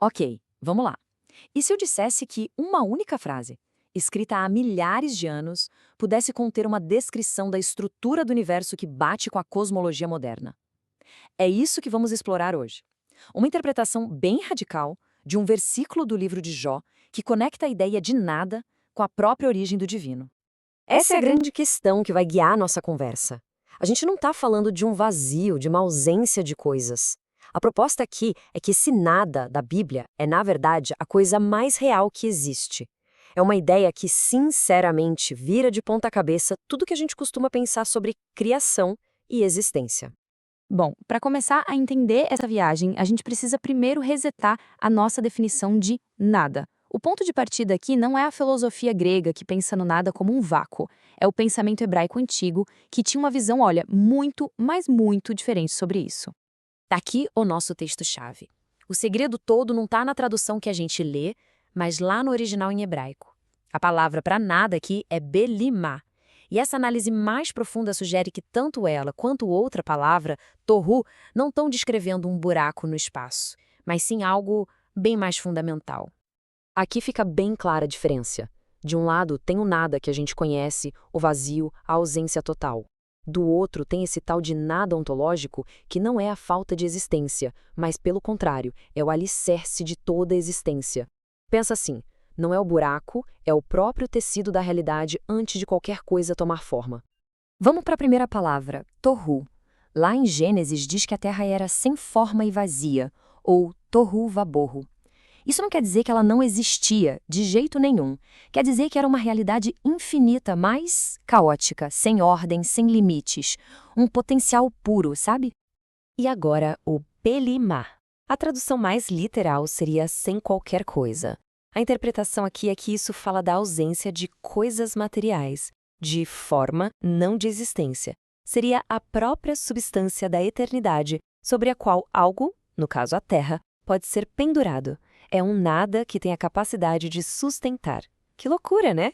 Ok, vamos lá. E se eu dissesse que uma única frase, escrita há milhares de anos, pudesse conter uma descrição da estrutura do universo que bate com a cosmologia moderna? É isso que vamos explorar hoje. Uma interpretação bem radical de um versículo do livro de Jó que conecta a ideia de nada com a própria origem do divino. Essa é a grande questão que vai guiar a nossa conversa. A gente não está falando de um vazio, de uma ausência de coisas. A proposta aqui é que esse nada da Bíblia é, na verdade, a coisa mais real que existe. É uma ideia que, sinceramente, vira de ponta cabeça tudo que a gente costuma pensar sobre criação e existência. Bom, para começar a entender essa viagem, a gente precisa primeiro resetar a nossa definição de nada. O ponto de partida aqui não é a filosofia grega que pensa no nada como um vácuo. É o pensamento hebraico antigo que tinha uma visão, olha, muito, mas muito diferente sobre isso. Tá aqui o nosso texto-chave. O segredo todo não está na tradução que a gente lê, mas lá no original em hebraico. A palavra para nada aqui é belimá. E essa análise mais profunda sugere que tanto ela quanto outra palavra, torru, não estão descrevendo um buraco no espaço, mas sim algo bem mais fundamental. Aqui fica bem clara a diferença. De um lado tem o nada que a gente conhece, o vazio, a ausência total. Do outro tem esse tal de nada ontológico que não é a falta de existência, mas pelo contrário, é o alicerce de toda a existência. Pensa assim, não é o buraco, é o próprio tecido da realidade antes de qualquer coisa tomar forma. Vamos para a primeira palavra, torru. Lá em Gênesis diz que a terra era sem forma e vazia, ou torru vaborro. Isso não quer dizer que ela não existia, de jeito nenhum. Quer dizer que era uma realidade infinita, mas caótica, sem ordem, sem limites. Um potencial puro, sabe? E agora o Belimá. A tradução mais literal seria sem qualquer coisa. A interpretação aqui é que isso fala da ausência de coisas materiais, de forma, não de existência. Seria a própria substância da eternidade sobre a qual algo, no caso a Terra, pode ser pendurado. É um nada que tem a capacidade de sustentar. Que loucura, né?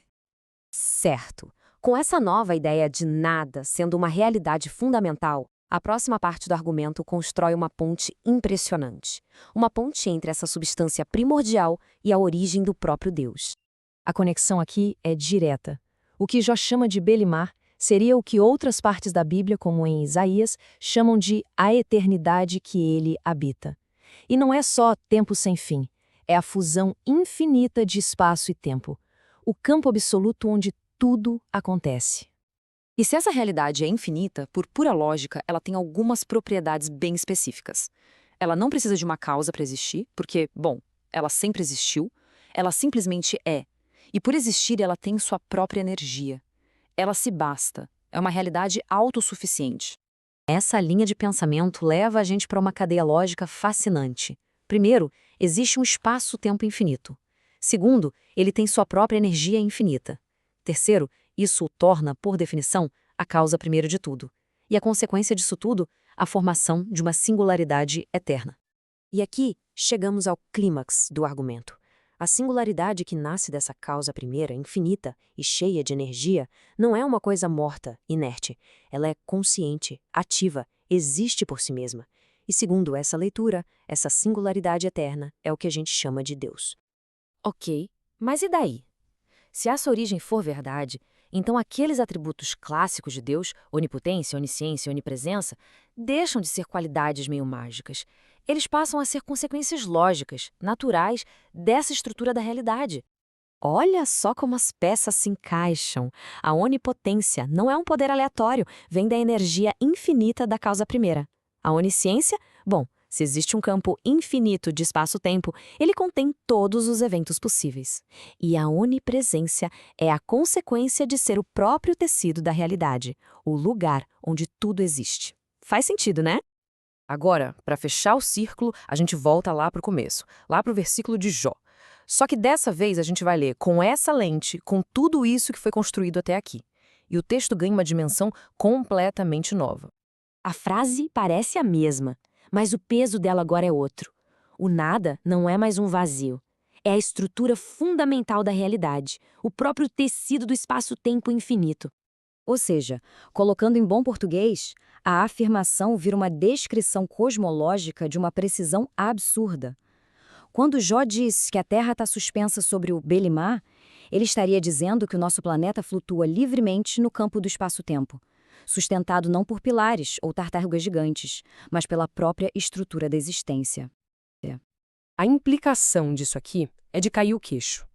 Certo. Com essa nova ideia de nada sendo uma realidade fundamental, a próxima parte do argumento constrói uma ponte impressionante. Uma ponte entre essa substância primordial e a origem do próprio Deus. A conexão aqui é direta. O que Jó chama de Belimar seria o que outras partes da Bíblia, como em Isaías, chamam de a eternidade que ele habita. E não é só tempo sem fim, é a fusão infinita de espaço e tempo, o campo absoluto onde tudo acontece. E se essa realidade é infinita, por pura lógica, ela tem algumas propriedades bem específicas. Ela não precisa de uma causa para existir, porque, bom, ela sempre existiu, ela simplesmente é. E por existir, ela tem sua própria energia. Ela se basta, é uma realidade autossuficiente. Essa linha de pensamento leva a gente para uma cadeia lógica fascinante. Primeiro, existe um espaço-tempo infinito. Segundo, ele tem sua própria energia infinita. Terceiro, isso o torna, por definição, a causa primeira de tudo. E a consequência disso tudo, a formação de uma singularidade eterna. E aqui chegamos ao clímax do argumento. A singularidade que nasce dessa causa primeira, infinita e cheia de energia, não é uma coisa morta, inerte. Ela é consciente, ativa, existe por si mesma. E segundo essa leitura, essa singularidade eterna é o que a gente chama de Deus. Ok, mas e daí? Se essa origem for verdade, então aqueles atributos clássicos de Deus, onipotência, onisciência e onipresença, deixam de ser qualidades meio mágicas. Eles passam a ser consequências lógicas, naturais, dessa estrutura da realidade. Olha só como as peças se encaixam. A onipotência não é um poder aleatório, vem da energia infinita da causa primeira. A onisciência, bom, se existe um campo infinito de espaço-tempo, ele contém todos os eventos possíveis. E a onipresença é a consequência de ser o próprio tecido da realidade, o lugar onde tudo existe. Faz sentido, né? Agora, para fechar o círculo, a gente volta lá para o começo, lá para o versículo de Jó. Só que dessa vez a gente vai ler com essa lente, com tudo isso que foi construído até aqui. E o texto ganha uma dimensão completamente nova. A frase parece a mesma, mas o peso dela agora é outro. O nada não é mais um vazio. É a estrutura fundamental da realidade, o próprio tecido do espaço-tempo infinito. Ou seja, colocando em bom português, a afirmação vira uma descrição cosmológica de uma precisão absurda. Quando Jó diz que a Terra está suspensa sobre o Belimar, ele estaria dizendo que o nosso planeta flutua livremente no campo do espaço-tempo, sustentado não por pilares ou tartarugas gigantes, mas pela própria estrutura da existência. A implicação disso aqui é de cair o queixo.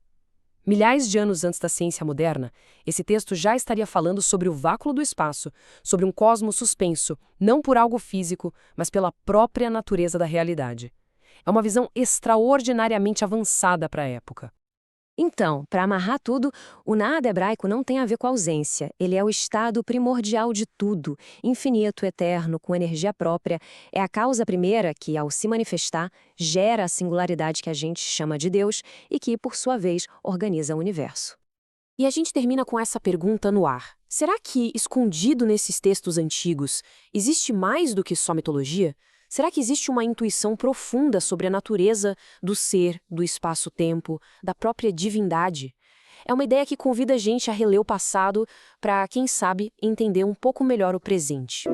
Milhares de anos antes da ciência moderna, esse texto já estaria falando sobre o vácuo do espaço, sobre um cosmos suspenso, não por algo físico, mas pela própria natureza da realidade. É uma visão extraordinariamente avançada para a época. Então, para amarrar tudo, o nada hebraico não tem a ver com a ausência. Ele é o estado primordial de tudo, infinito, eterno, com energia própria. É a causa primeira que, ao se manifestar, gera a singularidade que a gente chama de Deus e que, por sua vez, organiza o universo. E a gente termina com essa pergunta no ar. Será que, escondido nesses textos antigos, existe mais do que só mitologia? Será que existe uma intuição profunda sobre a natureza do ser, do espaço-tempo, da própria divindade? É uma ideia que convida a gente a reler o passado para, quem sabe, entender um pouco melhor o presente.